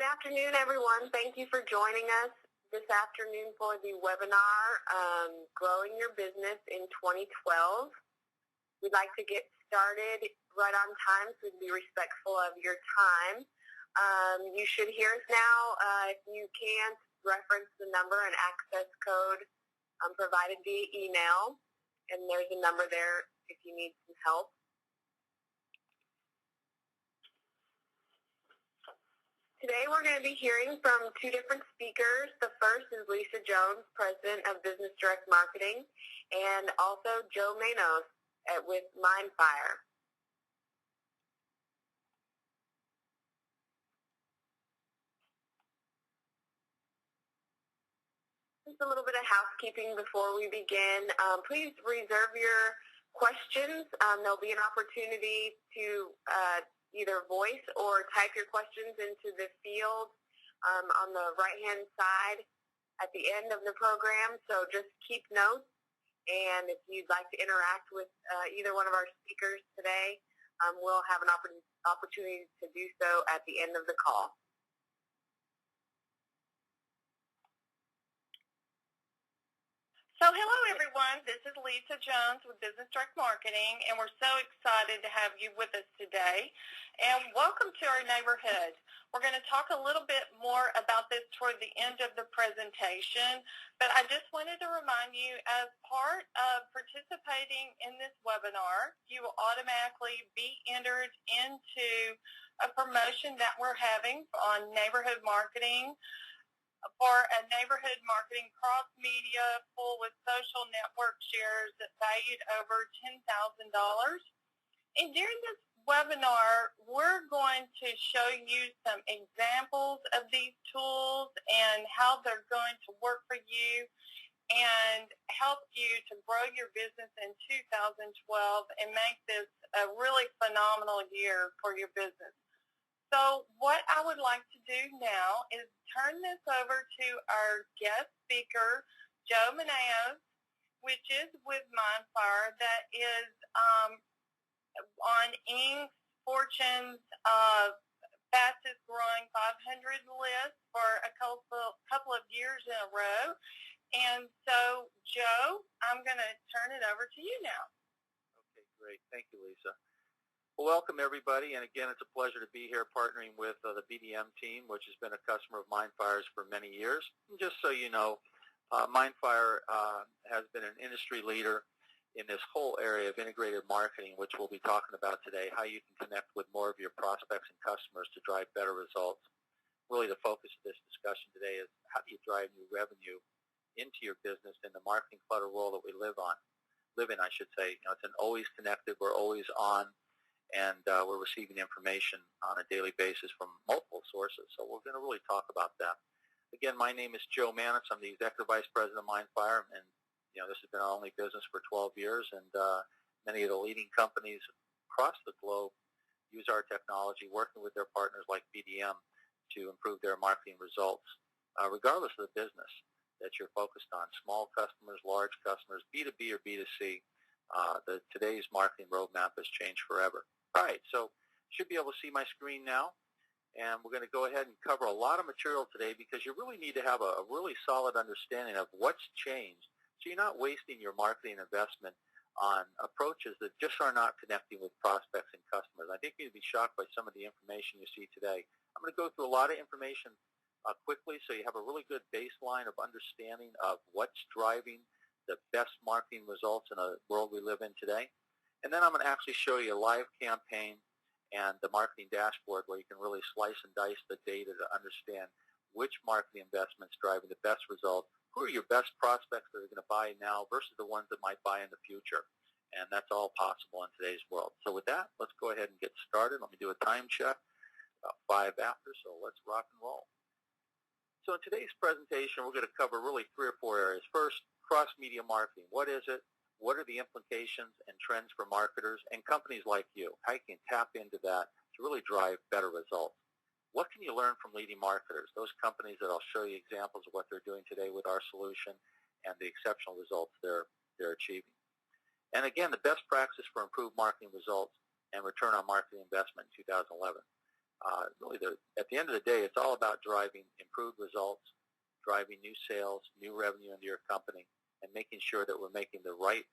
Good afternoon, everyone. Thank you for joining us this afternoon for the webinar, Growing Your Business in 2012. We'd like to get started right on time, so be respectful of your time. You should hear us now. If you can't, reference the number and access code provided via email, and there's a number there if you need some help. Today we're going to be hearing from two different speakers. The first is Lisa Jones, President of Business Direct Marketing, and also Joe Manos with Mindfire. Just a little bit of housekeeping before we begin. Please reserve your questions. There'll be an opportunity to either voice or type your questions into the field on the right-hand side at the end of the program. So just keep notes, and if you'd like to interact with either one of our speakers today, we'll have an opportunity to do so at the end of the call. So hello everyone, this is Lisa Jones with Business Direct Marketing, and we're so excited to have you with us today. And welcome to our neighborhood. We're going to talk a little bit more about this toward the end of the presentation, but I just wanted to remind you, as part of participating in this webinar, you will automatically be entered into a promotion that we're having on neighborhood marketing, for a neighborhood marketing cross-media full with social network shares that valued over $10,000. And during this webinar, we're going to show you some examples of these tools and how they're going to work for you and help you to grow your business in 2012 and make this a really phenomenal year for your business. So what I would like to do now is turn this over to our guest speaker, Joe Manos, which is with Mindfire, that is on Inc.'s Fortune's fastest growing 500 list for a couple of years in a row. And so, Joe, I'm going to turn it over to you now. Okay, great. Thank you, Lisa. Well, welcome everybody, and again, it's a pleasure to be here partnering with the BDM team, which has been a customer of Mindfire's for many years. And just so you know, Mindfire has been an industry leader in this whole area of integrated marketing, which we'll be talking about today, how you can connect with more of your prospects and customers to drive better results. Really the focus of this discussion today is how do you drive new revenue into your business in the marketing clutter world that we live in, I should say. You know, it's an always connected, we're always on, and we're receiving information on a daily basis from multiple sources. So we're going to really talk about that. Again, my name is Joe Manos. I'm the Executive Vice President of Mindfire, and you know, this has been our only business for 12 years, and many of the leading companies across the globe use our technology, working with their partners like BDM to improve their marketing results, regardless of the business that you're focused on, small customers, large customers, B2B or B2C. Today's marketing roadmap has changed forever. All right, so you should be able to see my screen now, and we're going to go ahead and cover a lot of material today because you really need to have a really solid understanding of what's changed so you're not wasting your marketing investment on approaches that just are not connecting with prospects and customers. I think you'd be shocked by some of the information you see today. I'm going to go through a lot of information quickly so you have a really good baseline of understanding of what's driving the best marketing results in a world we live in today. And then I'm going to actually show you a live campaign and the marketing dashboard where you can really slice and dice the data to understand which marketing investment's driving the best results, who are your best prospects that are going to buy now versus the ones that might buy in the future. And that's all possible in today's world. So with that, let's go ahead and get started. Let me do a time check, about 5 after, so let's rock and roll. So in today's presentation, we're going to cover really 3 or 4 areas. First, cross-media marketing. What is it? What are the implications and trends for marketers and companies like you? How you can tap into that to really drive better results. What can you learn from leading marketers, those companies that I'll show you examples of what they're doing today with our solution and the exceptional results they're achieving. And again, the best practice for improved marketing results and return on marketing investment in 2011. really, at the end of the day, it's all about driving improved results, driving new sales, new revenue into your company, and making sure that we're making the right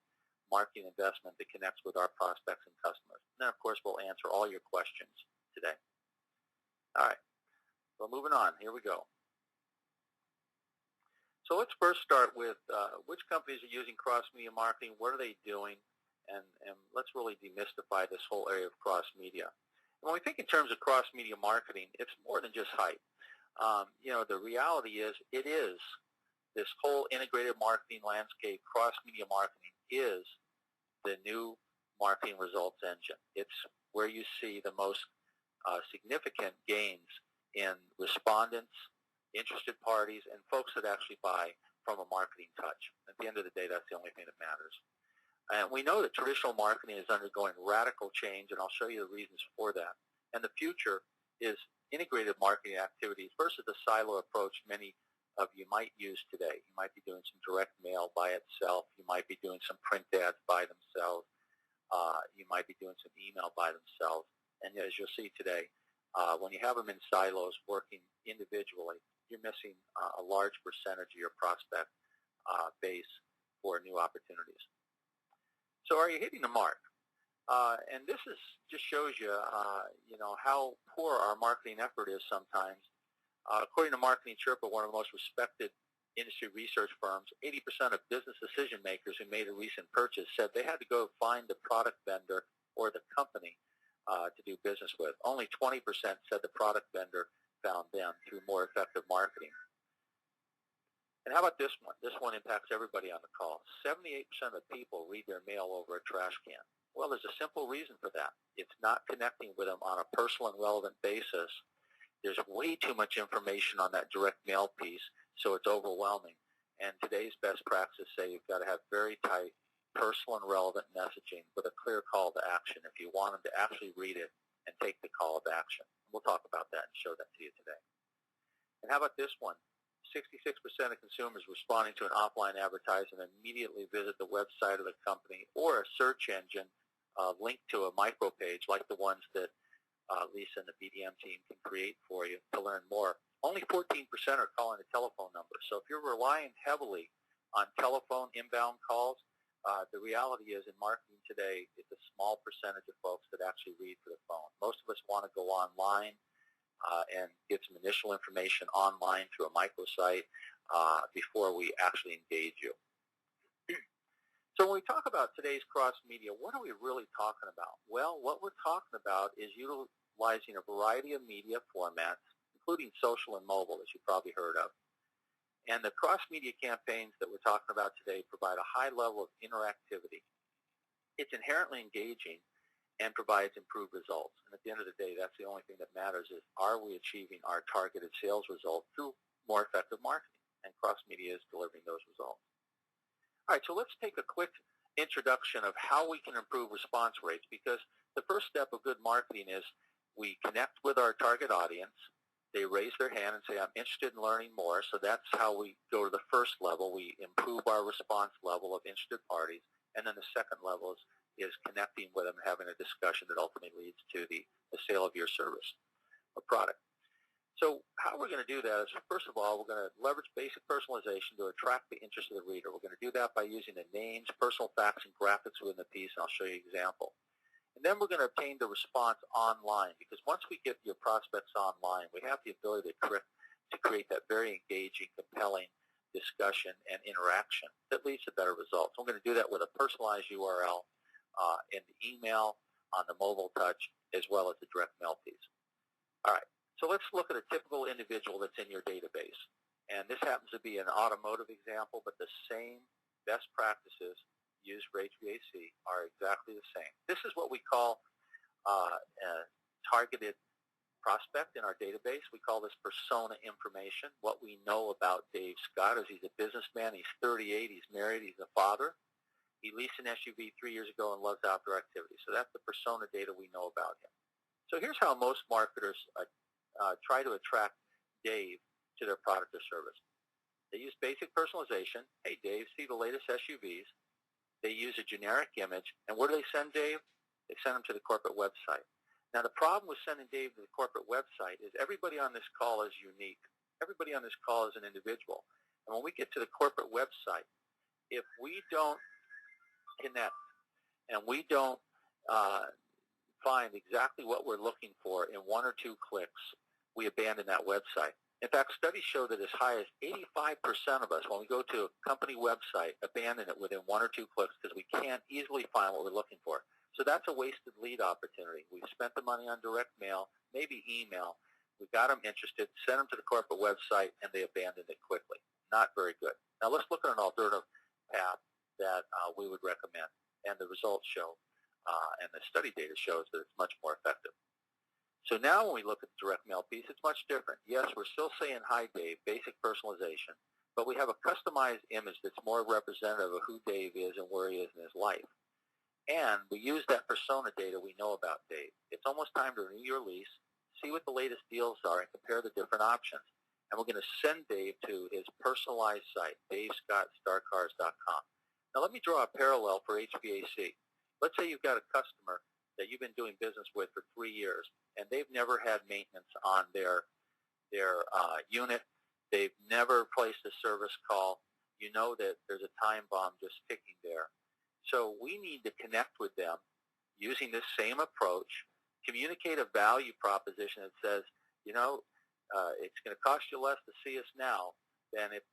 marketing investment that connects with our prospects and customers. And then, of course, we'll answer all your questions today. All right. Well, moving on. Here we go. So let's first start with which companies are using cross-media marketing, what are they doing, and let's really demystify this whole area of cross-media. When we think in terms of cross-media marketing, it's more than just hype. The reality is it is this whole integrated marketing landscape. Cross-media marketing is the new marketing results engine. It's where you see the most significant gains in respondents, interested parties, and folks that actually buy from a marketing touch. At the end of the day, that's the only thing that matters. And we know that traditional marketing is undergoing radical change, and I'll show you the reasons for that. And the future is integrated marketing activities versus the silo approach many of you might use today. You might be doing some direct mail by itself. You might be doing some print ads by themselves. You might be doing some email by themselves. And as you'll see today, when you have them in silos working individually, you're missing a large percentage of your prospect base for new opportunities. So are you hitting the mark? And this just shows you, how poor our marketing effort is sometimes. According to Marketing Sherpa, one of the most respected industry research firms, 80% of business decision makers who made a recent purchase said they had to go find the product vendor or the company to do business with. Only 20% said the product vendor found them through more effective marketing. And how about this one? This one impacts everybody on the call. 78% of people read their mail over a trash can. Well, there's a simple reason for that. It's not connecting with them on a personal and relevant basis. There's way too much information on that direct mail piece, so it's overwhelming. And today's best practices say you've got to have very tight, personal and relevant messaging with a clear call to action if you want them to actually read it and take the call of action. We'll talk about that and show that to you today. And how about this one? 66% of consumers responding to an offline advertisement immediately visit the website of the company or a search engine linked to a micro page like the ones that Lisa and the BDM team can create for you to learn more. Only 14% are calling a telephone number. So if you're relying heavily on telephone inbound calls, the reality is in marketing today, it's a small percentage of folks that actually read for the phone. Most of us want to go online and get some initial information online through a microsite before we actually engage you. So when we talk about today's cross-media, what are we really talking about? Well, what we're talking about is utilizing a variety of media formats, including social and mobile, as you probably heard of. And the cross-media campaigns that we're talking about today provide a high level of interactivity. It's inherently engaging and provides improved results. And at the end of the day, that's the only thing that matters is, are we achieving our targeted sales result through more effective marketing? And cross-media is delivering those results. All right, so let's take a quick introduction of how we can improve response rates, because the first step of good marketing is we connect with our target audience. They raise their hand and say, I'm interested in learning more. So that's how we go to the first level. We improve our response level of interested parties. And then the second level is connecting with them, having a discussion that ultimately leads to the sale of your service or product. So how we're going to do that is, first of all, we're going to leverage basic personalization to attract the interest of the reader. We're going to do that by using the names, personal facts, and graphics within the piece, and I'll show you an example. And then we're going to obtain the response online, because once we get your prospects online, we have the ability to create that very engaging, compelling discussion and interaction that leads to better results. We're going to do that with a personalized URL in the email, on the mobile touch, as well as the direct mail piece. All right. So let's look at a typical individual that's in your database. And this happens to be an automotive example, but the same best practices used for HVAC are exactly the same. This is what we call a targeted prospect in our database. We call this persona information. What we know about Dave Scott is he's a businessman. He's 38. He's married. He's a father. He leased an SUV 3 years ago and loves outdoor activities. So that's the persona data we know about him. So here's how most marketers try to attract Dave to their product or service. They use basic personalization. Hey, Dave, see the latest SUVs. They use a generic image. And where do they send Dave? They send him to the corporate website. Now, the problem with sending Dave to the corporate website is everybody on this call is unique. Everybody on this call is an individual. And when we get to the corporate website, if we don't connect and we don't find exactly what we're looking for in 1 or 2 clicks, we abandon that website. In fact, studies show that as high as 85% of us, when we go to a company website, abandon it within 1 or 2 clicks because we can't easily find what we're looking for. So that's a wasted lead opportunity. We've spent the money on direct mail, maybe email. We got them interested, sent them to the corporate website, and they abandoned it quickly. Not very good. Now let's look at an alternative path that we would recommend, and the results show, and the study data shows that it's much more effective. So now when we look at the direct mail piece, it's much different. Yes, we're still saying, hi, Dave, basic personalization, but we have a customized image that's more representative of who Dave is and where he is in his life. And we use that persona data we know about Dave. It's almost time to renew your lease, see what the latest deals are, and compare the different options. And we're going to send Dave to his personalized site, davescottstarcars.com. Now let me draw a parallel for HVAC. Let's say you've got a customer that you've been doing business with for 3 years, and they've never had maintenance on their unit. They've never placed a service call. You know that there's a time bomb just ticking there. So we need to connect with them using this same approach, communicate a value proposition that says, it's going to cost you less to see us now than if,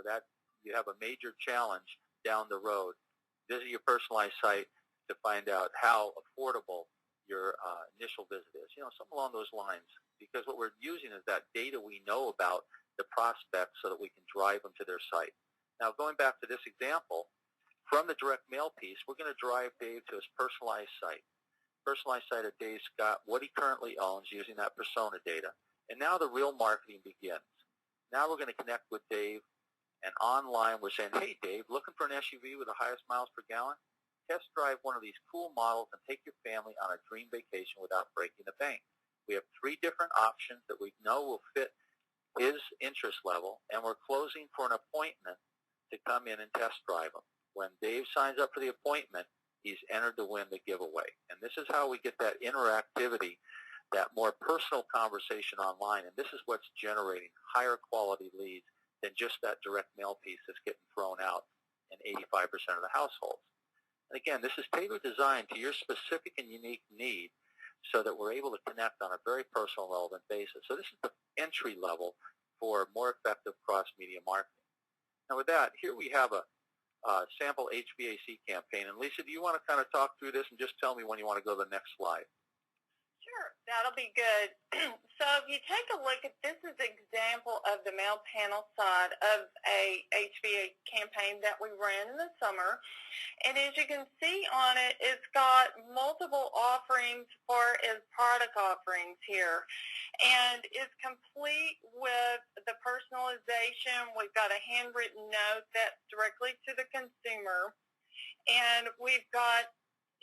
that you have a major challenge down the road. Visit your personalized site to find out how affordable your initial visit is, something along those lines. Because what we're using is that data we know about the prospects so that we can drive them to their site. Now, going back to this example, from the direct mail piece, we're going to drive Dave to his personalized site of Dave Scott, what he currently owns using that persona data. And now the real marketing begins. Now we're going to connect with Dave, and online we're saying, hey, Dave, looking for an SUV with the highest miles per gallon? Test drive one of these cool models and take your family on a dream vacation without breaking the bank. We have 3 different options that we know will fit his interest level, and we're closing for an appointment to come in and test drive them. When Dave signs up for the appointment, he's entered to win the giveaway. And this is how we get that interactivity, that more personal conversation online. And this is what's generating higher quality leads than just that direct mail piece that's getting thrown out in 85% of the households. And again, this is tailored designed to your specific and unique need so that we're able to connect on a very personal, relevant basis. So this is the entry level for more effective cross-media marketing. Now with that, here we have a sample HVAC campaign. And Lisa, do you want to kind of talk through this and just tell me when you want to go to the next slide? Sure, that'll be good. So if you take a look at this, is an example of the mail panel side of a HVAC campaign that we ran in the summer. And as you can see on it, it's got multiple offerings as far as product offerings here. And it's complete with the personalization. We've got a handwritten note that's directly to the consumer. And we've got,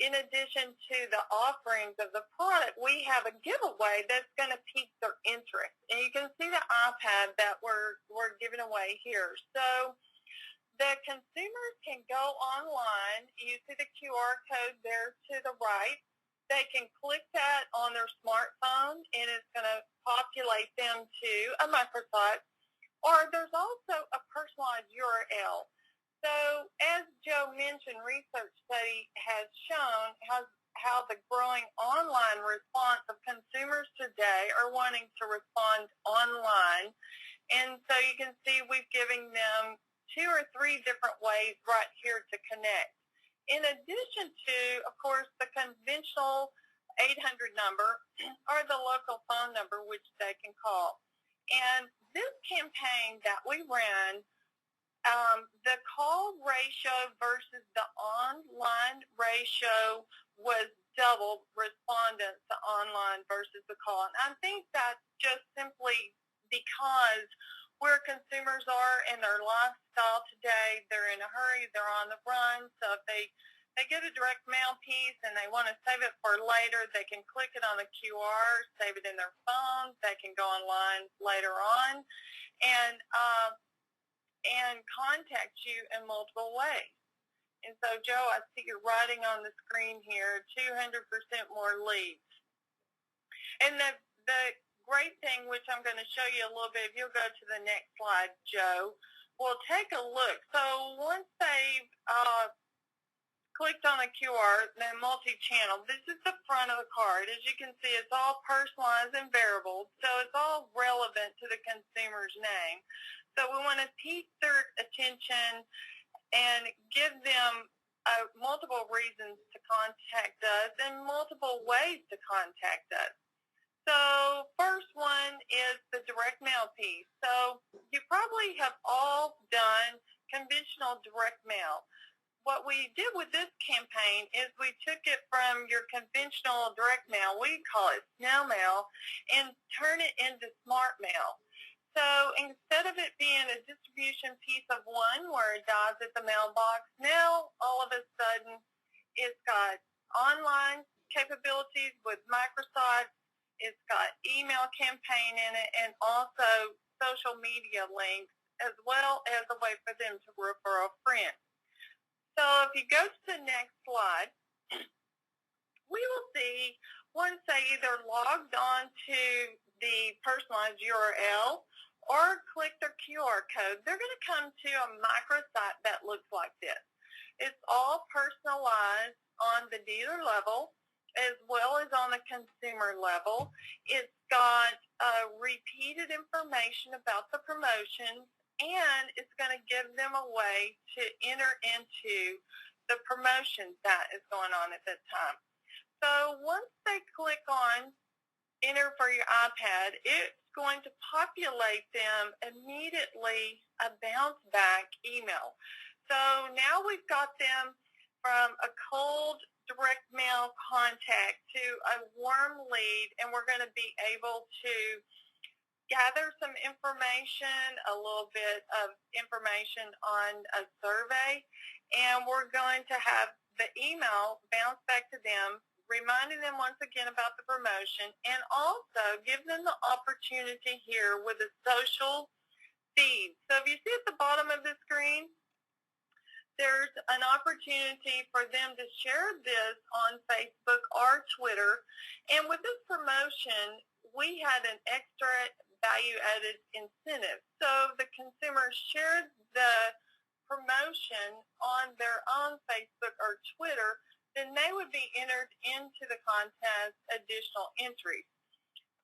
in addition to the offerings of the product, we have a giveaway that's going to pique their interest. And you can see the iPad that we're giving away here. So the consumers can go online. You see the QR code there to the right. They can click that on their smartphone, and it's going to populate them to a microsite. Or there's also a personalized URL. So as Joe mentioned, research study has shown how the growing online response of consumers today are wanting to respond online. And so you can see we've given them 2 or 3 different ways right here to connect. In addition to, of course, the conventional 800 number or the local phone number, which they can call. And this campaign that we ran, the call ratio versus the online ratio was double respondents to online versus the call. And I think that's just simply because where consumers are in their lifestyle today, they're in a hurry, they're on the run. So if they get a direct mail piece and they want to save it for later, they can click it on the QR, save it in their phone. They can go online later on and contact you in multiple ways. And so, Joe, I see you're writing on the screen here, 200% more leads. And the great thing, which I'm going to show you a little bit, if you'll go to the next slide, Joe, we'll take a look. So once they've clicked on the QR, then multi-channel, this is the front of the card. As you can see, it's all personalized and variable, so it's all relevant to the consumer's name. So we want to pique their attention and give them multiple reasons to contact us and multiple ways to contact us. So first one is the direct mail piece. So you probably have all done conventional direct mail. What we did with this campaign is we took it from your conventional direct mail, we call it snail mail, and turn it into smart mail. So instead of it being a distribution piece of one where it dies at the mailbox, now all of a sudden it's got online capabilities with Microsoft, it's got email campaign in it, and also social media links, as well as a way for them to refer a friend. So if you go to the next slide, we will see once they either logged on to the personalized URL or click their QR code, they're going to come to a microsite that looks like this. It's all personalized on the dealer level as well as on the consumer level. It's got repeated information about the promotions, and it's going to give them a way to enter into the promotion that is going on at that time. So once they click on enter for your iPad, it's going to populate them immediately a bounce back email. So now we've got them from a cold direct mail contact to a warm lead, and we're going to be able to gather some information, a little bit of information on a survey, and we're going to have the email bounce back to them, reminding them once again about the promotion, and also give them the opportunity here with a social feed. So if you see at the bottom of the screen, there's an opportunity for them to share this on Facebook or Twitter. And with this promotion, we had an extra value-added incentive. So the consumer shared the promotion on their own Facebook or Twitter, then they would be entered into the contest additional entries.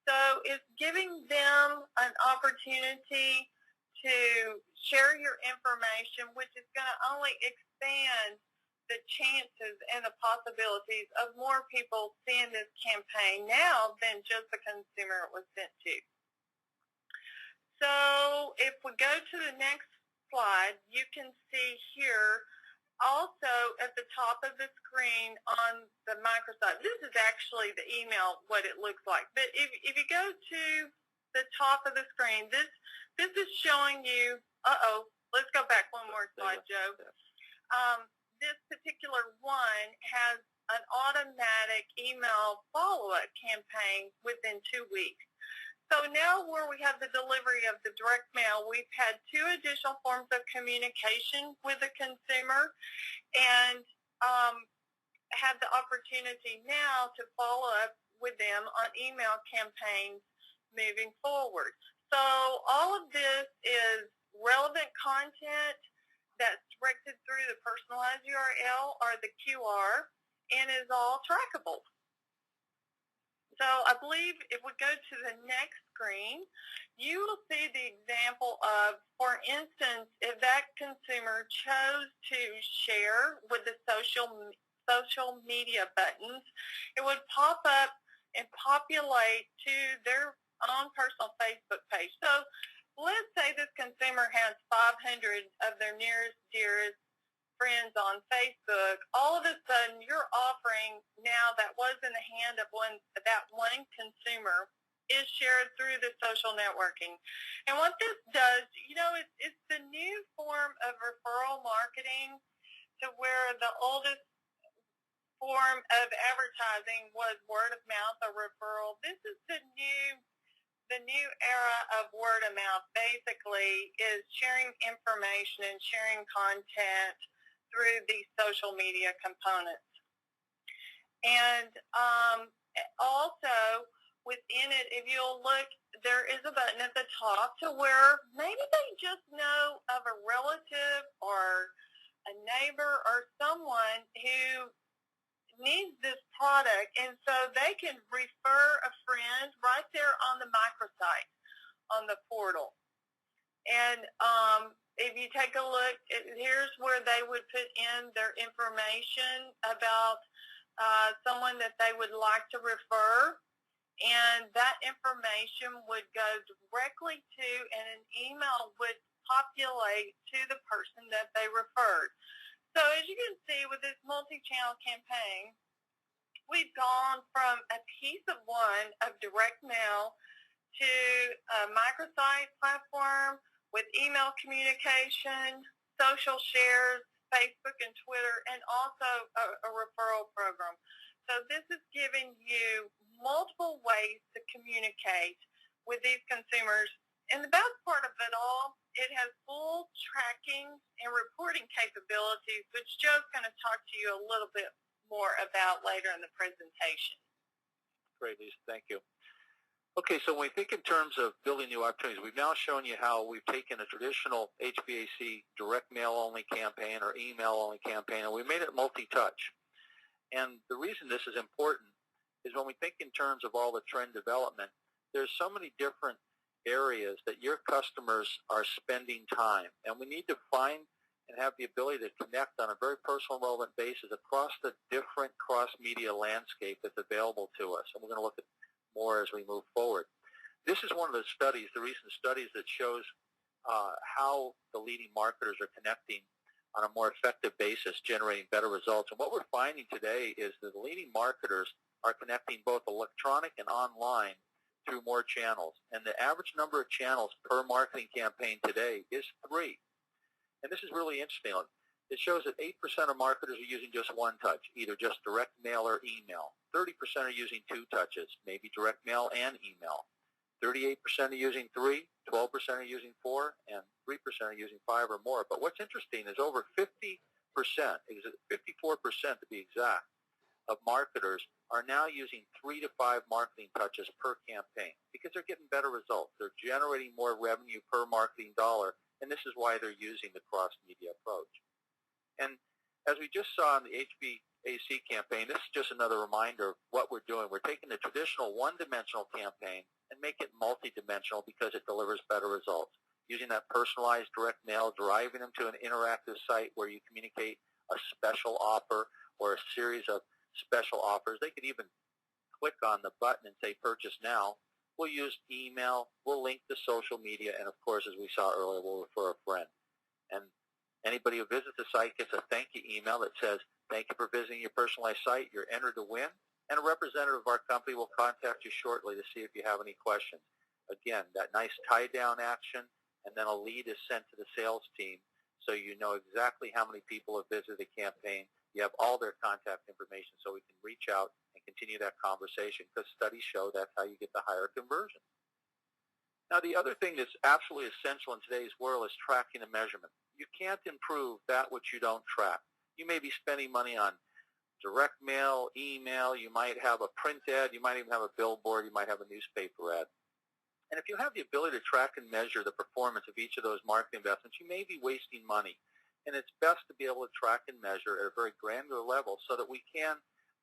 So it's giving them an opportunity to share your information, which is going to only expand the chances and the possibilities of more people seeing this campaign now than just the consumer it was sent to. So if we go to the next slide, you can see here also at the top of the screen on the microsite, this is actually the email, what it looks like. But if you go to the top of the screen, this is showing you, let's go back one more slide, Joe. This particular one has an automatic email follow-up campaign within 2 weeks. So now where we have the delivery of the direct mail, we've had 2 additional forms of communication with the consumer and have the opportunity now to follow up with them on email campaigns moving forward. So all of this is relevant content that's directed through the personalized URL or the QR and is all trackable. So I believe if we go to the next screen, you will see the example of, for instance, if that consumer chose to share with the social media buttons, it would pop up and populate to their own personal Facebook page. So let's say this consumer has 500 of their nearest, dearest friends on Facebook. All of a sudden, you're offering now that was in the hand of that one consumer is shared through the social networking. And what this does, it's the new form of referral marketing, to where the oldest form of advertising was word of mouth or referral. This is the new era of word of mouth, basically, is sharing information and sharing content through these social media components. And also, within it, if you'll look, there is a button at the top to where maybe they just know of a relative or a neighbor or someone who needs this product, and so they can refer a friend right there on the microsite on the portal. And if you take a look, here's where they would put in their information about someone that they would like to refer, and that information would go directly to, and an email would populate to the person that they referred. So as you can see with this multi-channel campaign, we've gone from a piece of one of direct mail to a microsite platform with email communication, social shares, Facebook and Twitter, and also a referral program. So this is giving you multiple ways to communicate with these consumers. And the best part of it all, it has full tracking and reporting capabilities, which Joe's going to talk to you a little bit more about later in the presentation. Great, Lisa. Thank you. Okay, so when we think in terms of building new opportunities, we've now shown you how we've taken a traditional HVAC direct mail-only campaign or email-only campaign, and we made it multi-touch. And the reason this is important is when we think in terms of all the trend development, there's so many different areas that your customers are spending time, and we need to find and have the ability to connect on a very personal and relevant basis across the different cross-media landscape that's available to us. And we're going to look at more as we move forward. This is one of the studies, the recent studies, that shows how the leading marketers are connecting on a more effective basis, generating better results. And what we're finding today is that the leading marketers are connecting both electronic and online through more channels. And the average number of channels per marketing campaign today is 3. And this is really interesting. It shows that 8% of marketers are using just one touch, either just direct mail or email. 30% are using 2 touches, maybe direct mail and email. 38% are using 3, 12% are using 4, and 3% are using 5 or more. But what's interesting is over 50%, 54% to be exact, of marketers are now using 3 to 5 marketing touches per campaign because they're getting better results. They're generating more revenue per marketing dollar, and this is why they're using the cross-media approach. And as we just saw in the HVAC campaign, this is just another reminder of what we're doing. We're taking the traditional one-dimensional campaign and make it multi-dimensional because it delivers better results. Using that personalized direct mail, driving them to an interactive site where you communicate a special offer or a series of special offers. They could even click on the button and say purchase now. We'll use email, we'll link to social media, and of course, as we saw earlier, we'll refer a friend. And anybody who visits the site gets a thank you email that says, thank you for visiting your personalized site. You're entered to win. And a representative of our company will contact you shortly to see if you have any questions. Again, that nice tie-down action, and then a lead is sent to the sales team so you know exactly how many people have visited the campaign. You have all their contact information so we can reach out and continue that conversation because studies show that's how you get the higher conversion. Now, the other thing that's absolutely essential in today's world is tracking and measurement. You can't improve that which you don't track. You may be spending money on direct mail, email, you might have a print ad, you might even have a billboard, you might have a newspaper ad. And if you have the ability to track and measure the performance of each of those marketing investments, you may be wasting money. And it's best to be able to track and measure at a very granular level so that we can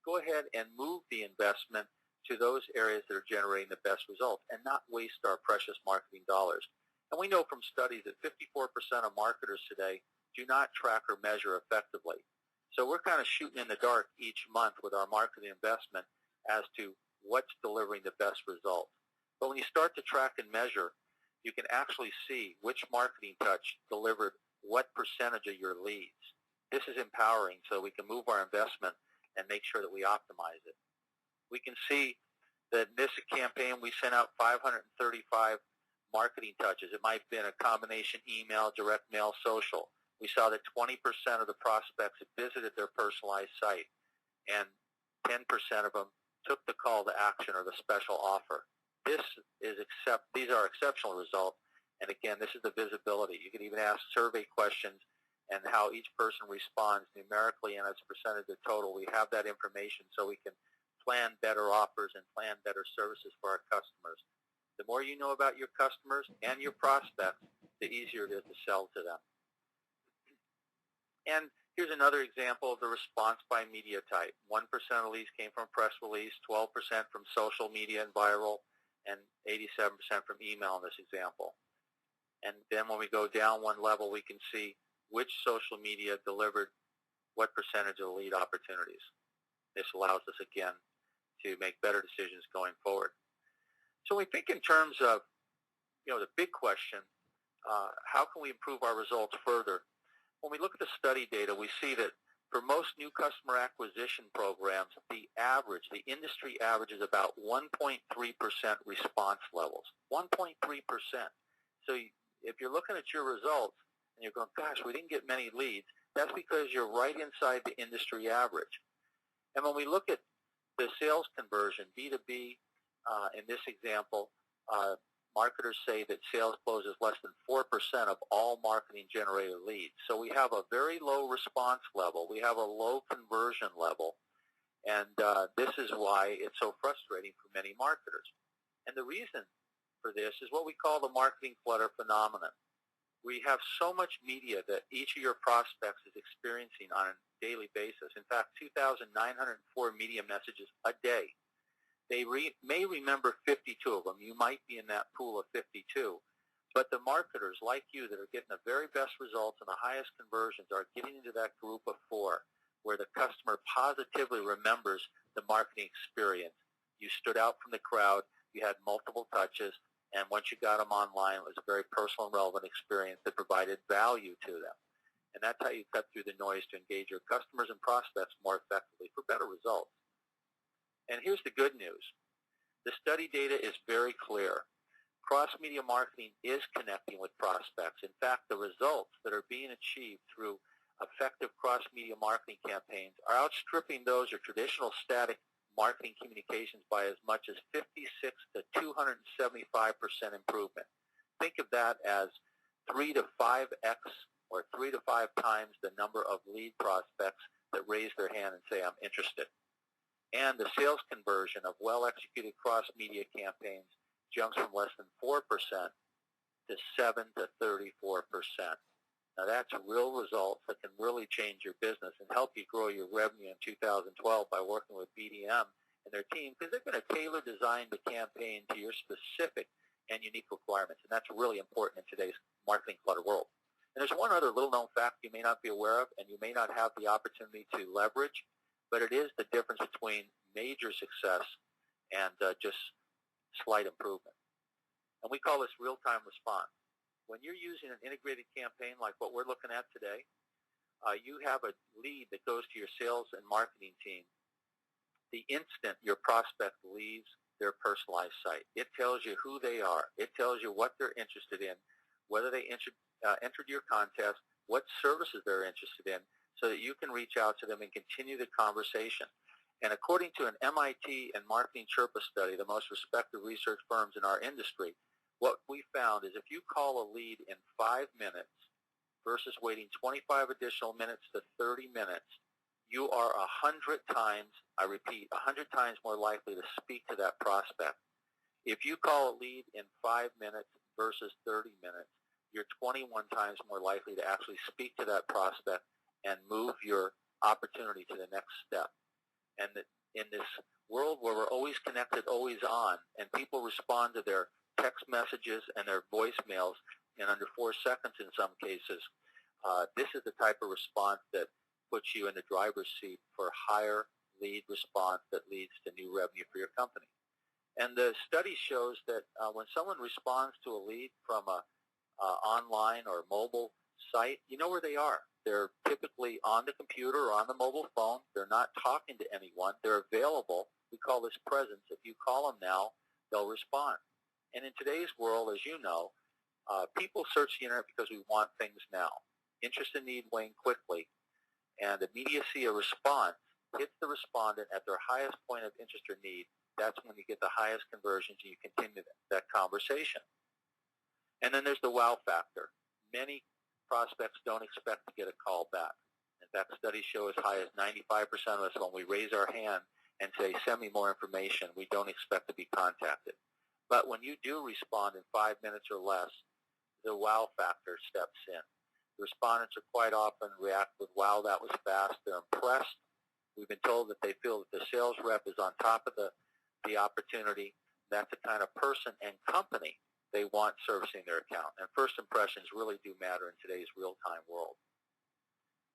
go ahead and move the investment to those areas that are generating the best results and not waste our precious marketing dollars. And we know from studies that 54% of marketers today do not track or measure effectively. So we're kind of shooting in the dark each month with our marketing investment as to what's delivering the best results. But when you start to track and measure, you can actually see which marketing touch delivered what percentage of your leads. This is empowering so we can move our investment and make sure that we optimize it. We can see that in this campaign we sent out 535 marketing touches. It might have been a combination email, direct mail, social. We saw that 20% of the prospects had visited their personalized site, and 10% of them took the call to action or the special offer. These are exceptional results, and again, this is the visibility. You can even ask survey questions and how each person responds numerically and as a percentage of the total. We have that information so we can plan better offers and plan better services for our customers. The more you know about your customers and your prospects, the easier it is to sell to them. And here's another example of the response by media type. 1% of leads came from press release, 12% from social media and viral, and 87% from email in this example. And then when we go down one level, we can see which social media delivered what percentage of the lead opportunities. This allows us, again, to make better decisions going forward. So we think in terms of, the big question, how can we improve our results further? When we look at the study data, we see that for most new customer acquisition programs, the industry average is about 1.3% response levels. 1.3%. So if you're looking at your results and you're going, gosh, we didn't get many leads, that's because you're right inside the industry average. And when we look at the sales conversion, B2B, in this example, marketers say that sales closes less than 4% of all marketing-generated leads. So we have a very low response level. We have a low conversion level. And this is why it's so frustrating for many marketers. And the reason for this is what we call the marketing clutter phenomenon. We have so much media that each of your prospects is experiencing on a daily basis. In fact, 2,904 media messages a day. They may remember 52 of them. You might be in that pool of 52. But the marketers like you that are getting the very best results and the highest conversions are getting into that group of 4 where the customer positively remembers the marketing experience. You stood out from the crowd. You had multiple touches. And once you got them online, it was a very personal and relevant experience that provided value to them. And that's how you cut through the noise to engage your customers and prospects more effectively for better results. And here's the good news. The study data is very clear. Cross-media marketing is connecting with prospects. In fact, the results that are being achieved through effective cross-media marketing campaigns are outstripping those of traditional static marketing communications by as much as 56 to 275% improvement. Think of that as 3 to 5x or 3 to 5 times the number of lead prospects that raise their hand and say, I'm interested. And the sales conversion of well-executed cross-media campaigns jumps from less than 4% to 7 to 34%. Now, that's real results that can really change your business and help you grow your revenue in 2012 by working with BDM and their team, because they're going to tailor design the campaign to your specific and unique requirements. And that's really important in today's marketing clutter world. And there's one other little-known fact you may not be aware of and you may not have the opportunity to leverage, but it is the difference between major success and just slight improvement. And we call this real-time response. When you're using an integrated campaign like what we're looking at today, you have a lead that goes to your sales and marketing team the instant your prospect leaves their personalized site. It tells you who they are. It tells you what they're interested in, whether they entered your contest, what services they're interested in, so that you can reach out to them and continue the conversation. And according to an MIT and Marketing Sherpa study, the most respected research firms in our industry, what we found is if you call a lead in 5 minutes versus waiting 25 additional minutes to 30 minutes, you are 100 times, I repeat, 100 times more likely to speak to that prospect. If you call a lead in 5 minutes versus 30 minutes, you're 21 times more likely to actually speak to that prospect and move your opportunity to the next step. And in this world where we're always connected, always on, and people respond to their text messages and their voicemails in under 4 seconds in some cases, this is the type of response that puts you in the driver's seat for higher lead response that leads to new revenue for your company. And the study shows that when someone responds to a lead from a online or mobile site, you know where they are. They're typically on the computer or on the mobile phone. They're not talking to anyone. They're available. We call this presence. If you call them now, they'll respond. And in today's world, as you know, people search the internet because we want things now. Interest and need wane quickly. And immediacy of response hits the respondent at their highest point of interest or need. That's when you get the highest conversions and you continue that conversation. And then there's the wow factor. Many prospects don't expect to get a call back. In fact, studies show as high as 95% of us, when we raise our hand and say, send me more information. We don't expect to be contacted. But when you do respond in 5 minutes or less, the wow factor steps in. The respondents are quite often react with, wow, that was fast. They're impressed. We've been told that they feel that the sales rep is on top of the opportunity. That's the kind of person and company they want servicing their account. And first impressions really do matter in today's real-time world.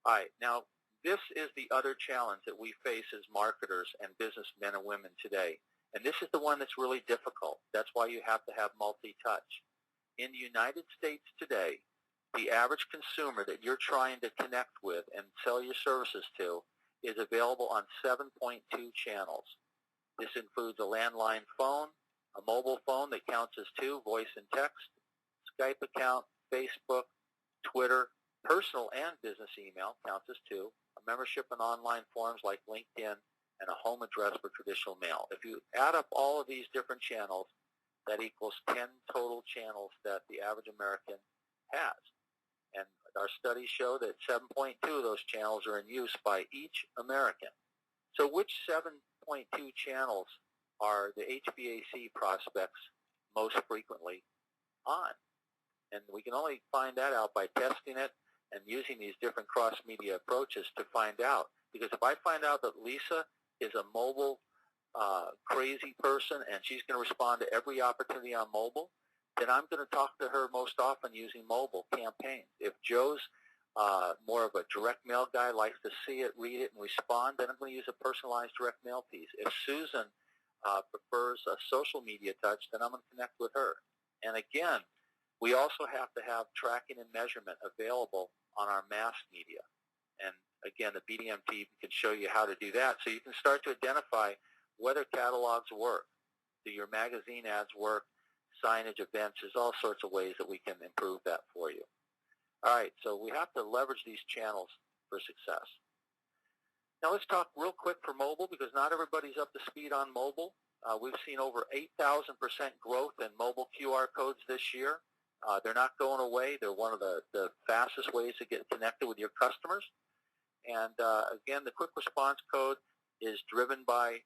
All right, now this is the other challenge that we face as marketers and businessmen and women today. And this is the one that's really difficult. That's why you have to have multi-touch. In the United States today, the average consumer that you're trying to connect with and sell your services to is available on 7.2 channels. This includes a landline phone, a mobile phone that counts as 2, voice and text, Skype account, Facebook, Twitter, personal and business email counts as 2, a membership in online forums like LinkedIn, and a home address for traditional mail. If you add up all of these different channels, that equals 10 total channels that the average American has. And our studies show that 7.2 of those channels are in use by each American. So which 7.2 channels are the HVAC prospects most frequently on? And we can only find that out by testing it and using these different cross-media approaches to find out. Because if I find out that Lisa is a mobile crazy person and she's going to respond to every opportunity on mobile, then I'm going to talk to her most often using mobile campaigns. If Joe's more of a direct mail guy, likes to see it, read it, and respond, then I'm going to use a personalized direct mail piece. If Susan prefers a social media touch, then I'm going to connect with her. And again, we also have to have tracking and measurement available on our mass media. And again, the BDM team can show you how to do that. So you can start to identify whether catalogs work. Do your magazine ads work? Signage, events, there's all sorts of ways that we can improve that for you. All right, so we have to leverage these channels for success. Now let's talk real quick for mobile, because not everybody's up to speed on mobile. We've seen over 8,000% growth in mobile QR codes this year. They're not going away. They're one of the fastest ways to get connected with your customers. And again, the quick response code is driven by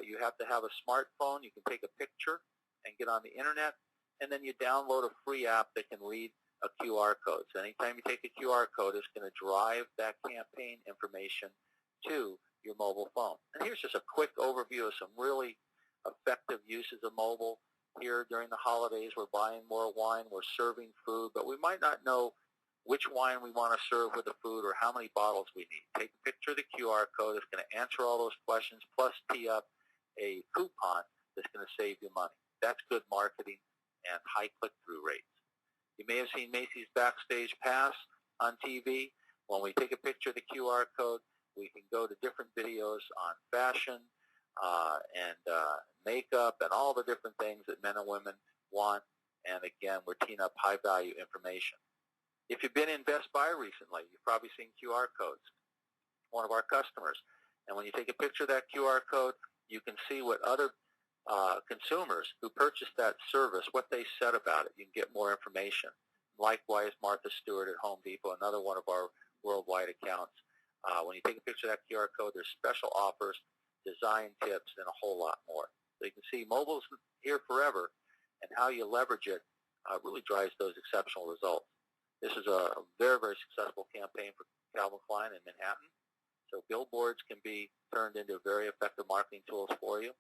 you have to have a smartphone. You can take a picture and get on the internet, and then you download a free app that can read a QR code. So anytime you take a QR code, it's going to drive that campaign information to your mobile phone. And here's just a quick overview of some really effective uses of mobile. Here during the holidays, we're buying more wine, we're serving food, but we might not know which wine we want to serve with the food or how many bottles we need. Take a picture of the QR code. It's going to answer all those questions, plus tee up a coupon that's going to save you money. That's good marketing and high click-through rates. You may have seen Macy's Backstage Pass on TV. When we take a picture of the QR code, we can go to different videos on fashion and makeup and all the different things that men and women want. And again, we're teeing up high-value information. If you've been in Best Buy recently, you've probably seen QR codes, one of our customers. And when you take a picture of that QR code, you can see what other consumers who purchased that service, what they said about it. You can get more information. Likewise, Martha Stewart at Home Depot, another one of our worldwide accounts. When you take a picture of that QR code, there's special offers, design tips, and a whole lot more. So you can see mobile's here forever, and how you leverage it really drives those exceptional results. This is a very, very successful campaign for Calvin Klein in Manhattan. So billboards can be turned into very effective marketing tools for you.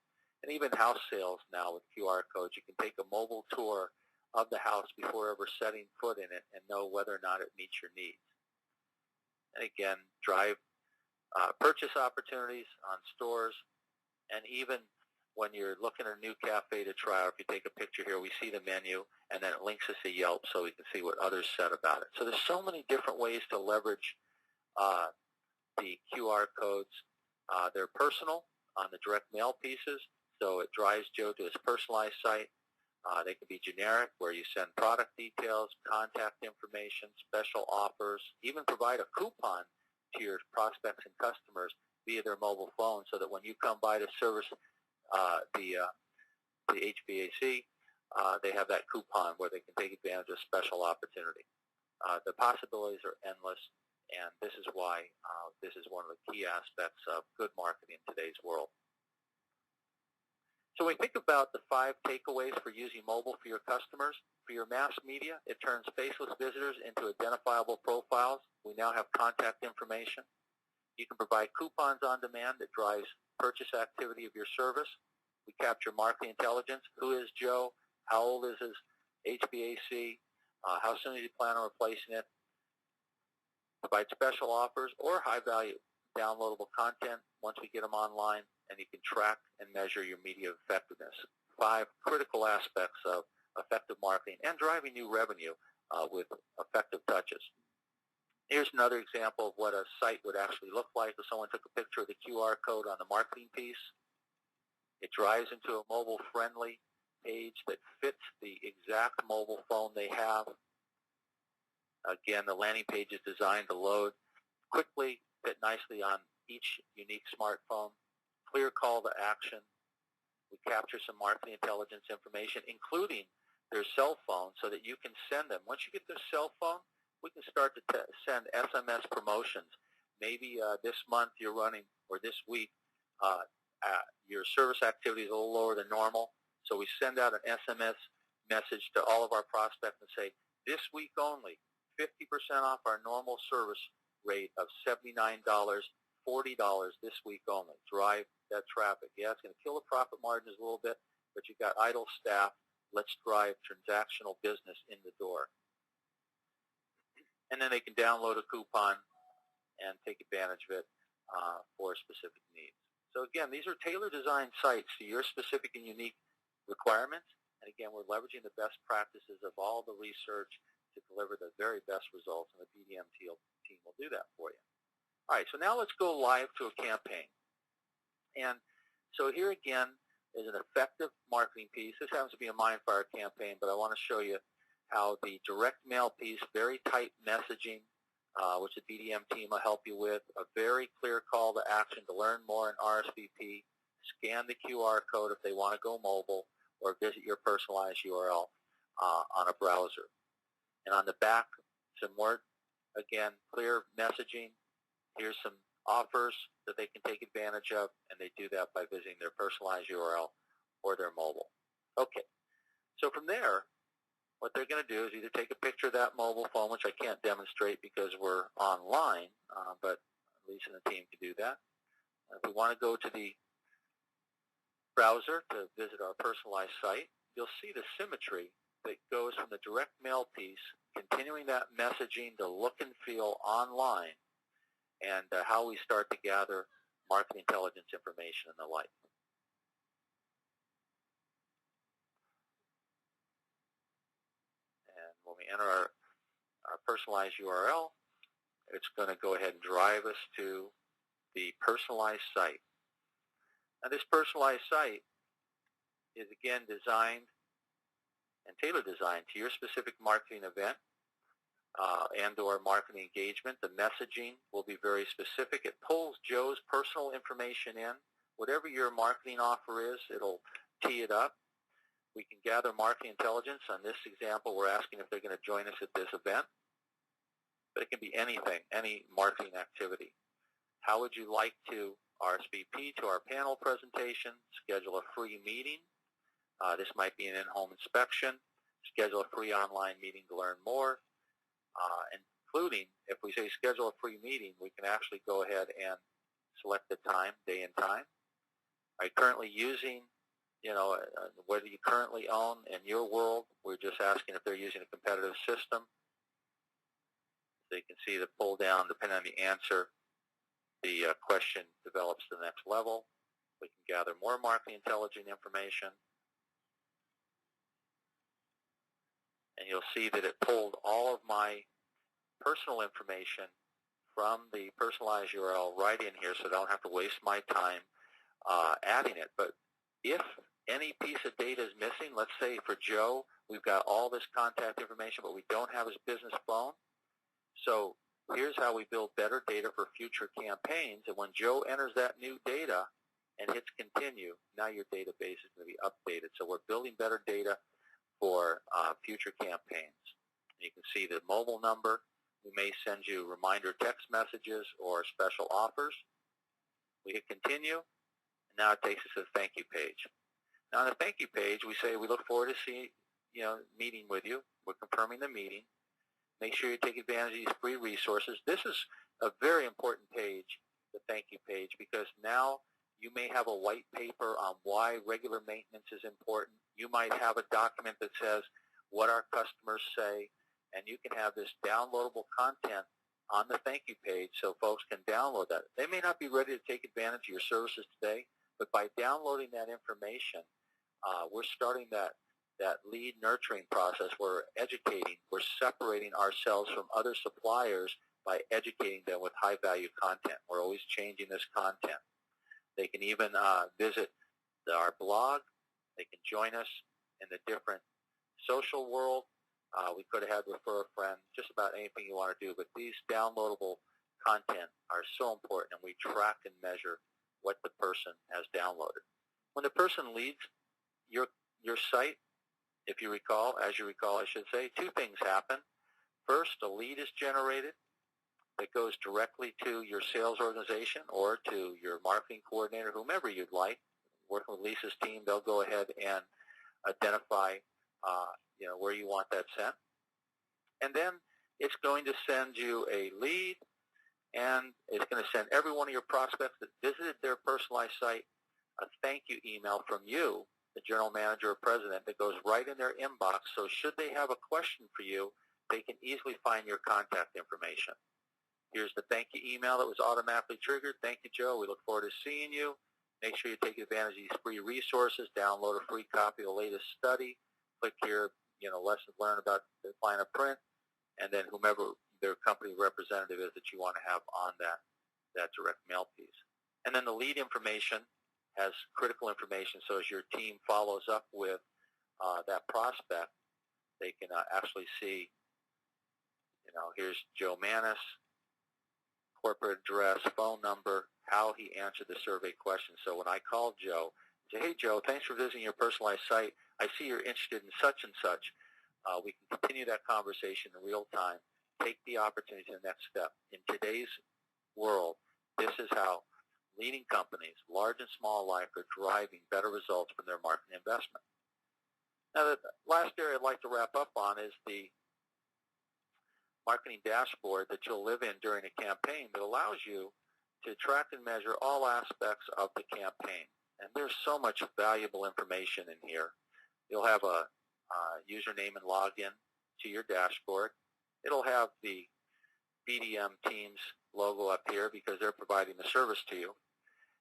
And even house sales now with QR codes. You can take a mobile tour of the house before ever setting foot in it and know whether or not it meets your needs. And again, drive purchase opportunities on stores. And even when you're looking at a new cafe to try, or if you take a picture here, we see the menu, and then it links us to Yelp so we can see what others said about it. So there's so many different ways to leverage the QR codes. They're personal on the direct mail pieces, so it drives Joe to his personalized site. They can be generic, where you send product details, contact information, special offers, even provide a coupon to your prospects and customers via their mobile phone, so that when you come by to service the HVAC, they have that coupon where they can take advantage of special opportunity. The possibilities are endless, and this is why this is one of the key aspects of good marketing in today's world. So when we think about the 5 takeaways for using mobile for your customers, for your mass media, it turns faceless visitors into identifiable profiles. We now have contact information. You can provide coupons on demand that drives purchase activity of your service. We capture marketing intelligence. Who is Joe? How old is his HVAC? How soon do you plan on replacing it? Provide special offers or high-value downloadable content once we get them online, and you can track and measure your media effectiveness. 5 critical aspects of effective marketing and driving new revenue with effective touches. Here's another example of what a site would actually look like if someone took a picture of the QR code on the marketing piece. It drives into a mobile-friendly page that fits the exact mobile phone they have. Again, the landing page is designed to load quickly, fit nicely on each unique smartphone. Clear call to action. We capture some marketing intelligence information, including their cell phone, so that you can send them. Once you get their cell phone, we can start to send SMS promotions. Maybe this month you're running, or this week, your service activity is a little lower than normal. So we send out an SMS message to all of our prospects and say, this week only, 50% off our normal service rate of $79, $40 this week only. Drive that traffic. Yeah, it's going to kill the profit margins a little bit, but you've got idle staff. Let's drive transactional business in the door. And then they can download a coupon and take advantage of it for specific needs. So again, these are tailor-designed sites to your specific and unique requirements. And again, we're leveraging the best practices of all the research to deliver the very best results, and the BDM team will do that for you. All right, so now let's go live to a campaign. And so here again is an effective marketing piece. This happens to be a Mindfire campaign, but I want to show you how the direct mail piece, very tight messaging, which the BDM team will help you with, a very clear call to action to learn more in RSVP, scan the QR code if they want to go mobile, or visit your personalized URL on a browser. And on the back, some more, again, clear messaging. Here's some offers that they can take advantage of, and they do that by visiting their personalized URL or their mobile. Okay, so from there, what they're going to do is either take a picture of that mobile phone, which I can't demonstrate because we're online, but Lisa and the team can do that. If we want to go to the browser to visit our personalized site, you'll see the symmetry that goes from the direct mail piece, continuing that messaging to look and feel online, and how we start to gather marketing intelligence information and the like. And when we enter our personalized URL, it's going to go ahead and drive us to the personalized site. Now this personalized site is again designed and tailor designed to your specific marketing event and or marketing engagement. The messaging will be very specific. It pulls Joe's personal information in. Whatever your marketing offer is, it'll tee it up. We can gather marketing intelligence. On this example, we're asking if they're going to join us at this event. But it can be anything, any marketing activity. How would you like to RSVP to our panel presentation, schedule a free meeting? This might be an in-home inspection. Schedule a free online meeting to learn more. Including, if we say schedule a free meeting, we can actually go ahead and select the time, day and time. Are you currently using, whether you currently own in your world, we're just asking if they're using a competitive system. So you can see the pull down, depending on the answer, the question develops to the next level. We can gather more marketing intelligence information. And you'll see that it pulled all of my personal information from the personalized URL right in here, so I don't have to waste my time adding it. But if any piece of data is missing, let's say for Joe, we've got all this contact information, but we don't have his business phone. So here's how we build better data for future campaigns. And when Joe enters that new data and hits continue, now your database is going to be updated. So we're building better data for future campaigns. And you can see the mobile number. We may send you reminder text messages or special offers. We hit continue, and now it takes us to the thank you page. Now, on the thank you page, we say we look forward to meeting with you. We're confirming the meeting. Make sure you take advantage of these free resources. This is a very important page, the thank you page, because now you may have a white paper on why regular maintenance is important. You might have a document that says what our customers say, and you can have this downloadable content on the thank you page so folks can download that. They may not be ready to take advantage of your services today, but by downloading that information, we're starting that lead nurturing process. We're educating. We're separating ourselves from other suppliers by educating them with high-value content. We're always changing this content. They can even visit our blog. They can join us in the different social world. We could have had refer a friend, just about anything you want to do. But these downloadable content are so important, and we track and measure what the person has downloaded. When the person leaves your site, as you recall, I should say, two things happen. First, a lead is generated that goes directly to your sales organization or to your marketing coordinator, whomever you'd like. Working with Lisa's team, they'll go ahead and identify where you want that sent. And then it's going to send you a lead, and it's going to send every one of your prospects that visited their personalized site a thank you email from you, the general manager or president, that goes right in their inbox. So should they have a question for you, they can easily find your contact information. Here's the thank you email that was automatically triggered. Thank you, Joe. We look forward to seeing you. Make sure you take advantage of these free resources. Download a free copy of the latest study. Click here, lessons learned about the line of print, and then whomever their company representative is that you want to have on that direct mail piece. And then the lead information has critical information, so as your team follows up with that prospect, they can actually see, here's Joe Manis, corporate address, phone number, how he answered the survey question. So when I called Joe, I say, hey, Joe, thanks for visiting your personalized site. I see you're interested in such and such. We can continue that conversation in real time. Take the opportunity to the next step. In today's world, this is how leading companies, large and small alike, are driving better results from their marketing investment. Now, the last area I'd like to wrap up on is the marketing dashboard that you'll live in during a campaign that allows you to track and measure all aspects of the campaign. And there's so much valuable information in here. You'll have a username and login to your dashboard. It'll have the BDM team's logo up here because they're providing the service to you.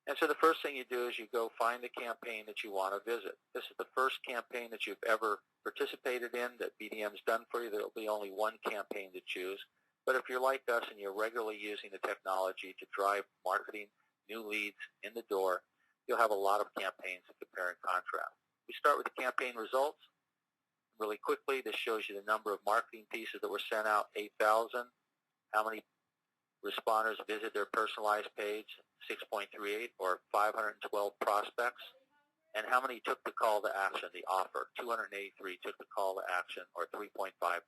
And so the first thing you do is you go find the campaign that you want to visit. This is the first campaign that you've ever participated in that BDM's done for you. There will be only one campaign to choose. But if you're like us and you're regularly using the technology to drive marketing, new leads in the door, you'll have a lot of campaigns to compare and contrast. We start with the campaign results. Really quickly, this shows you the number of marketing pieces that were sent out, 8,000. How many responders visit their personalized page, 6.38, or 512 prospects. And how many took the call to action, the offer? 283 took the call to action, or 3.53%.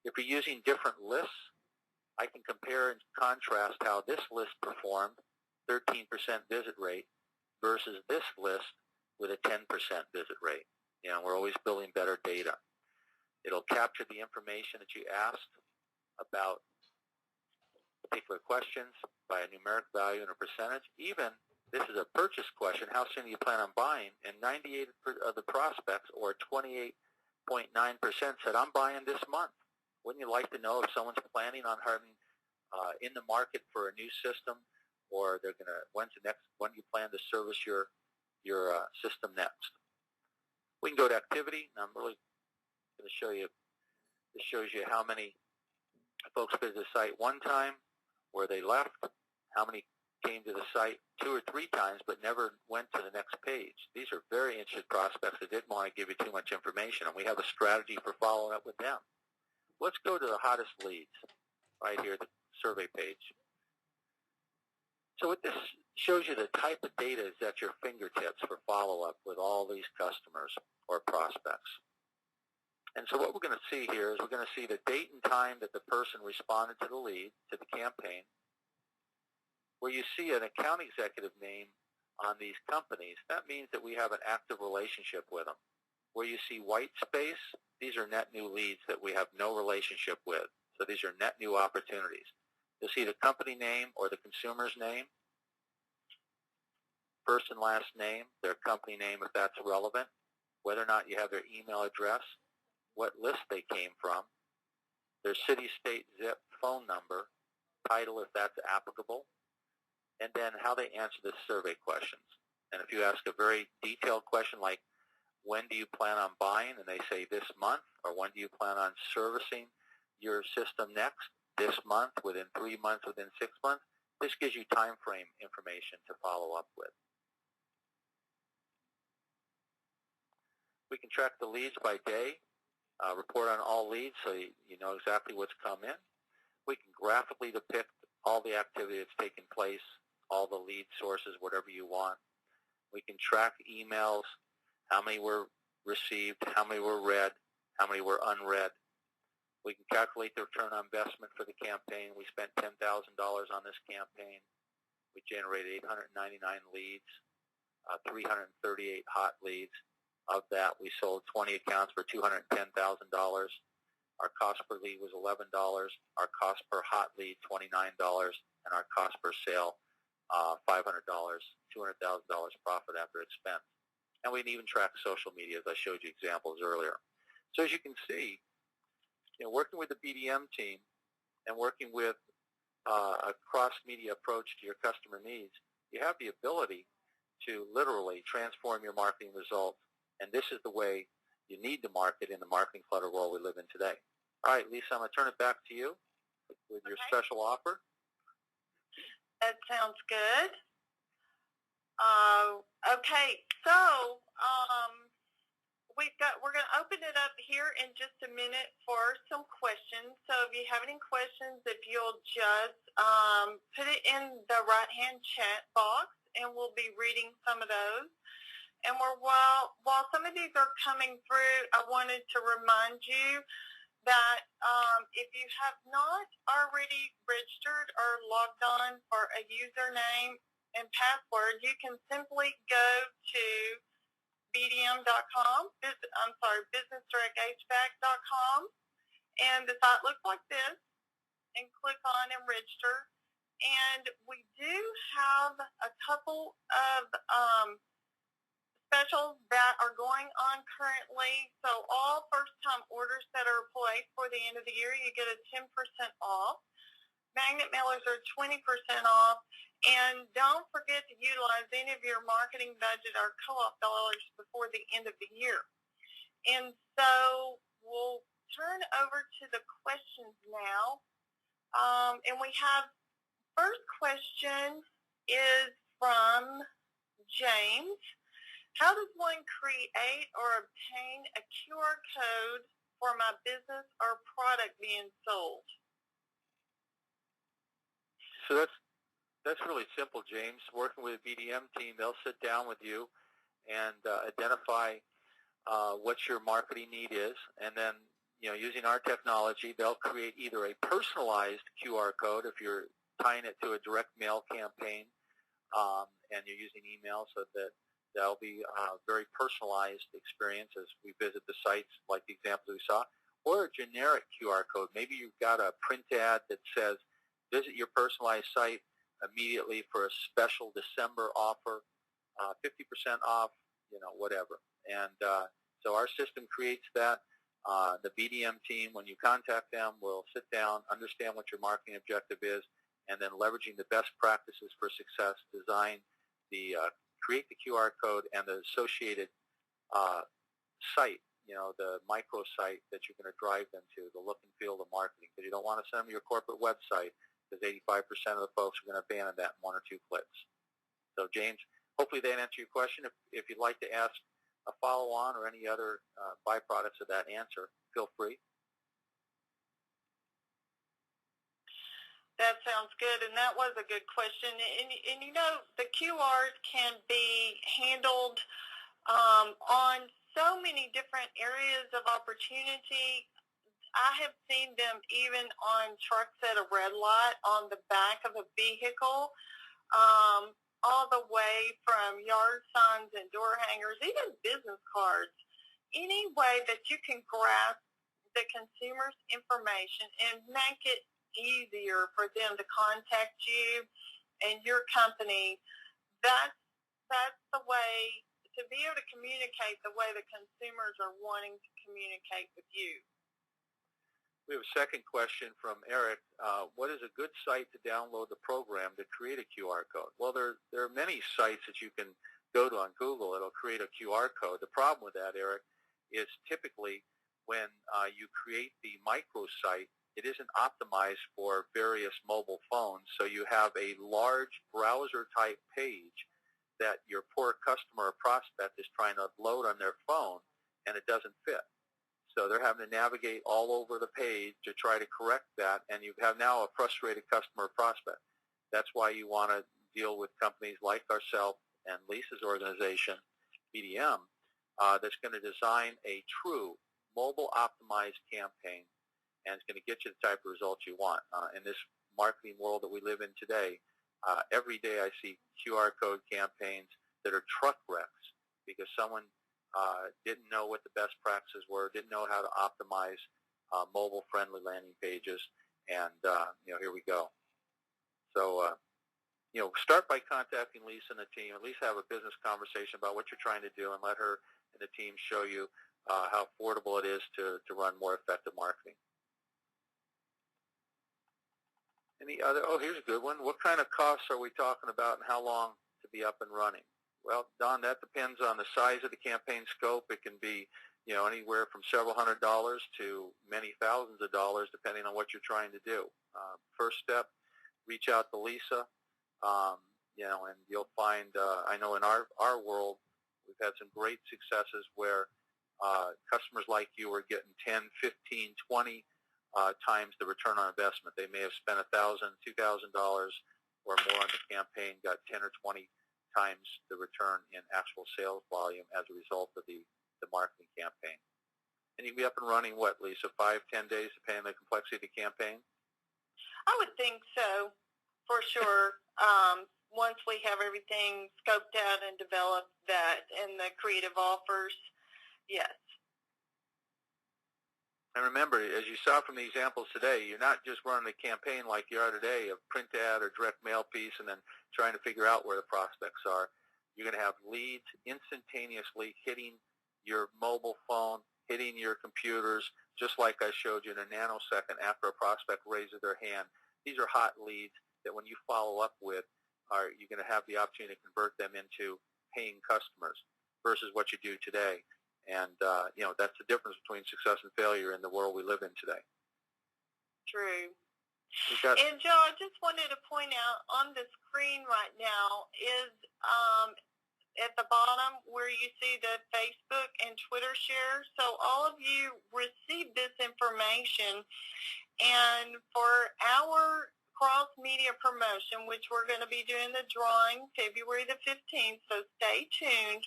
If you're using different lists, I can compare and contrast how this list performed, 13% visit rate, versus this list with a 10% visit rate. We're always building better data. It'll capture the information that you asked about particular questions by a numeric value and a percentage. Even, this is a purchase question, how soon do you plan on buying? And 98 of the prospects, or 28.9%, said, I'm buying this month. Wouldn't you like to know if someone's planning on having in the market for a new system, or they're going to, when do you plan to service your system next? We can go to activity, and I'm really going to show you, this shows you how many folks visited the site one time, where they left, how many came to the site 2 or 3 times but never went to the next page. These are very interested prospects that didn't want to give you too much information, and we have a strategy for following up with them. Let's go to the hottest leads right here, the survey page. So what this shows you, the type of data is at your fingertips for follow-up with all these customers or prospects. And so what we're going to see here is we're going to see the date and time that the person responded to the lead, to the campaign, where you see an account executive name on these companies, that means that we have an active relationship with them. Where you see white space, these are net new leads that we have no relationship with. So these are net new opportunities. You'll see the company name or the consumer's name, first and last name, their company name if that's relevant, whether or not you have their email address, what list they came from, their city, state, zip, phone number, title if that's applicable, and then how they answer the survey questions. And if you ask a very detailed question like, when do you plan on buying? And they say this month. Or when do you plan on servicing your system next? This month, within 3 months, within 6 months. This gives you time frame information to follow up with. We can track the leads by day, report on all leads so you know exactly what's come in. We can graphically depict all the activity that's taken place, all the lead sources, whatever you want. We can track emails, how many were received, how many were read, how many were unread. We can calculate the return on investment for the campaign. We spent $10,000 on this campaign. We generated 899 leads, 338 hot leads. Of that, we sold 20 accounts for $210,000. Our cost per lead was $11. Our cost per hot lead, $29. And our cost per sale, $500, $200,000 profit after expense. And we can even track social media, as I showed you examples earlier. So as you can see, working with the BDM team and working with a cross-media approach to your customer needs, you have the ability to literally transform your marketing results. And this is the way you need to market in the marketing clutter world we live in today. All right, Lisa, I'm going to turn it back to you with your special offer. That sounds good. Okay, so we're going to open it up here in just a minute for some questions. So if you have any questions, if you'll just put it in the right-hand chat box, and we'll be reading some of those. And while some of these are coming through, I wanted to remind you that if you have not already registered or logged on for a username and password, you can simply go to BDM.com, businessdirecthvac.com, and the site looks like this, and click on and register. And we do have a couple of specials that are going on currently. So all first-time orders that are placed for the end of the year, you get a 10% off. Magnet mailers are 20% off. And don't forget to utilize any of your marketing budget or co-op dollars before the end of the year. And so we'll turn over to the questions now. And we have, first question is from James. How does one create or obtain a QR code for my business or product being sold? So that's really simple, James. Working with the BDM team, they'll sit down with you and identify what your marketing need is, and then using our technology, they'll create either a personalized QR code if you're tying it to a direct mail campaign, and you're using email, so that that'll be a very personalized experience as we visit the sites like the examples we saw, or a generic QR code. Maybe you've got a print ad that says, visit your personalized site immediately for a special December offer, 50% off, whatever. And so our system creates that. The BDM team, when you contact them, will sit down, understand what your marketing objective is, and then leveraging the best practices for success, design create the QR code and the associated site, the micro site that you're going to drive them to, the look and feel of marketing, because you don't want to send them your corporate website, because 85% of the folks are going to abandon that in 1 or 2 clicks. So, James, hopefully that answered your question. If you'd like to ask a follow-on or any other byproducts of that answer, feel free. That sounds good, and that was a good question. And the QRs can be handled on so many different areas of opportunity. I have seen them even on trucks at a red light on the back of a vehicle. all the way from yard signs and door hangers, even business cards, any way that you can grasp the consumer's information and make it easier for them to contact you and your company. That's the way to be able to communicate the way the consumers are wanting to communicate with you. We have a second question from Eric. What is a good site to download the program to create a QR code? Well, there are many sites that you can go to on Google. It'll create a QR code. The problem with that, Eric, is typically when you create the microsite, it isn't optimized for various mobile phones. So you have a large browser-type page that your poor customer or prospect is trying to upload on their phone, and it doesn't fit. So they're having to navigate all over the page to try to correct that, and you have now a frustrated customer or prospect. That's why you want to deal with companies like ourselves and Lisa's organization, BDM, that's going to design a true mobile-optimized campaign, and it's going to get you the type of results you want. In this marketing world that we live in today, every day I see QR code campaigns that are truck wrecks because someone didn't know what the best practices were, didn't know how to optimize mobile-friendly landing pages, and here we go. So, start by contacting Lisa and the team. At least have a business conversation about what you're trying to do, and let her and the team show you how affordable it is to run more effective marketing. Any other? Oh, here's a good one. What kind of costs are we talking about, and how long to be up and running? Well, Don, that depends on the size of the campaign scope. It can be, anywhere from several $100s to many thousands of dollars, depending on what you're trying to do. First step, reach out to Lisa, and you'll find. I know in our world, we've had some great successes where customers like you are getting 10, 15, 20 times the return on investment. They may have spent $1,000, $2,000 or more on the campaign, got 10 or 20 times the return in actual sales volume as a result of the marketing campaign. And you'll be up and running, what, Lisa, 5, 10 days, depending on the complexity of the campaign? I would think so, for sure. Once we have everything scoped out and developed that and the creative offers, yes. And remember, as you saw from the examples today, you're not just running a campaign like you are today, a print ad or direct mail piece, and then trying to figure out where the prospects are. You're going to have leads instantaneously hitting your mobile phone, hitting your computers, just like I showed you in a nanosecond after a prospect raises their hand. These are hot leads that when you follow up with, you're going to have the opportunity to convert them into paying customers versus what you do today. And, that's the difference between success and failure in the world we live in today. True. And, Joe, I just wanted to point out on the screen right now is at the bottom where you see the Facebook and Twitter shares. So all of you received this information. And for our cross-media promotion, which we're going to be doing the drawing February the 15th, so stay tuned.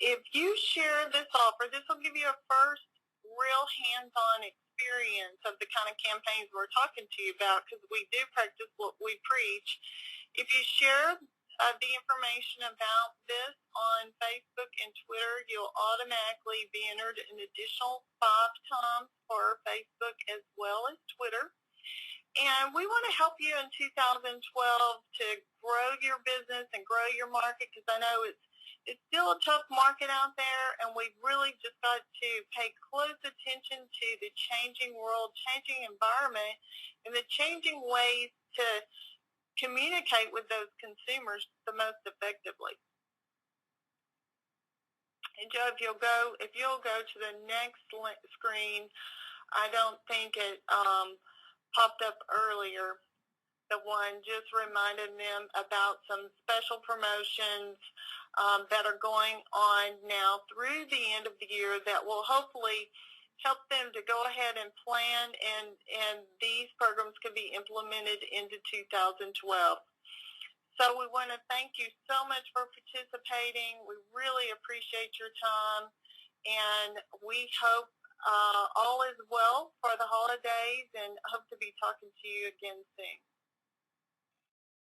If you share this offer, this will give you a first real hands-on experience of the kind of campaigns we're talking to you about, because we do practice what we preach. If you share the information about this on Facebook and Twitter, you'll automatically be entered an additional 5 times for Facebook as well as Twitter. And we want to help you in 2012 to grow your business and grow your market, because I know it's still a tough market out there, and we've really just got to pay close attention to the changing world, changing environment, and the changing ways to communicate with those consumers the most effectively. And Joe, if you'll go to the next screen, I don't think it popped up earlier. The one just reminded them about some special promotions that are going on now through the end of the year that will hopefully help them to go ahead and plan, and these programs can be implemented into 2012. So we want to thank you so much for participating. We really appreciate your time, and we hope all is well for the holidays, and hope to be talking to you again soon.